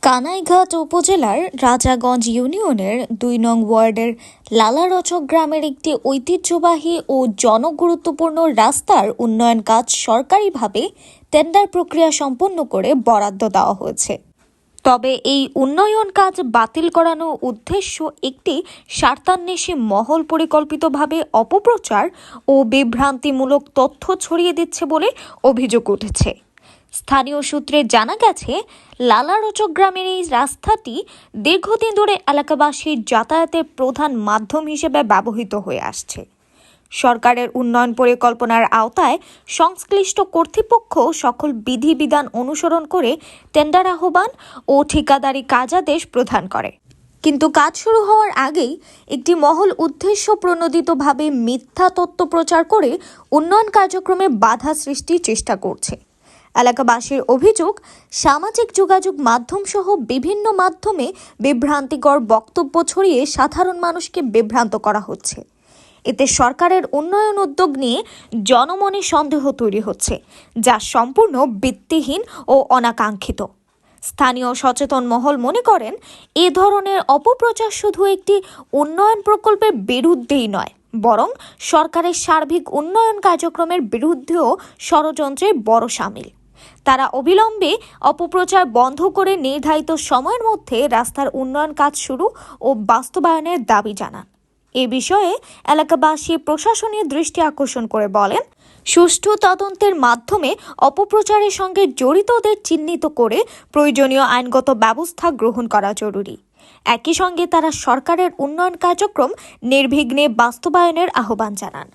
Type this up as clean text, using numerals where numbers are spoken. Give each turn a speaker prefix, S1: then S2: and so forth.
S1: কানাইঘাট উপজেলার রাজাগঞ্জ ইউনিয়নের ২ নং ওয়ার্ডের লালারচক গ্রামের একটি ঐতিহ্যবাহী ও জনগুরুত্বপূর্ণ রাস্তার উন্নয়ন কাজ সরকারিভাবে টেন্ডার প্রক্রিয়া সম্পন্ন করে বরাদ্দ দেওয়া হয়েছে। তবে এই উন্নয়ন কাজ বাতিল করানোর উদ্দেশ্য একটি স্বার্থান্বেষী মহল পরিকল্পিতভাবে অপপ্রচার ও বিভ্রান্তিমূলক তথ্য ছড়িয়ে দিচ্ছে বলে অভিযোগ উঠেছে। স্থানীয় সূত্রে জানা গেছে, লালারচক গ্রামের এই রাস্তাটি দীর্ঘদিন ধরে এলাকাবাসীর যাতায়াতের প্রধান মাধ্যম হিসেবে ব্যবহৃত হয়ে আসছে। সরকারের উন্নয়ন পরিকল্পনার আওতায় সংশ্লিষ্ট কর্তৃপক্ষ সকল বিধিবিধান অনুসরণ করে টেন্ডার আহ্বান ও ঠিকাদারি কাজাদেশ প্রদান করে। কিন্তু কাজ শুরু হওয়ার আগেই একটি মহল উদ্দেশ্য প্রণোদিতভাবে মিথ্যা তথ্য প্রচার করে উন্নয়ন কার্যক্রমে বাধা সৃষ্টির চেষ্টা করছে। এলাকাবাসীর অভিযোগ, সামাজিক যোগাযোগ মাধ্যম সহ বিভিন্ন মাধ্যমে বিভ্রান্তিকর বক্তব্য ছড়িয়ে সাধারণ মানুষকে বিভ্রান্ত করা হচ্ছে। এতে সরকারের উন্নয়ন উদ্যোগ নিয়ে জনমনে সন্দেহ তৈরি হচ্ছে, যা সম্পূর্ণ ভিত্তিহীন ও অনাকাঙ্ক্ষিত। স্থানীয় সচেতন মহল মনে করেন, এ ধরনের অপপ্রচার শুধু একটি উন্নয়ন প্রকল্পের বিরুদ্ধেই নয়, বরং সরকারের সার্বিক উন্নয়ন কার্যক্রমের বিরুদ্ধেও ষড়যন্ত্রের বড় শামিল। তারা অবিলম্বে অপপ্রচার বন্ধ করে নির্ধারিত সময়ের মধ্যে রাস্তার উন্নয়ন কাজ শুরু ও বাস্তবায়নের দাবি জানান। এ বিষয়ে এলাকাবাসী প্রশাসনের দৃষ্টি আকর্ষণ করে বলেন, সুষ্ঠু তদন্তের মাধ্যমে অপপ্রচারের সঙ্গে জড়িতদের চিহ্নিত করে প্রয়োজনীয় আইনগত ব্যবস্থা গ্রহণ করা জরুরি। একই সঙ্গে তারা সরকারের উন্নয়ন কার্যক্রম নির্বিঘ্নে বাস্তবায়নের আহ্বান জানান।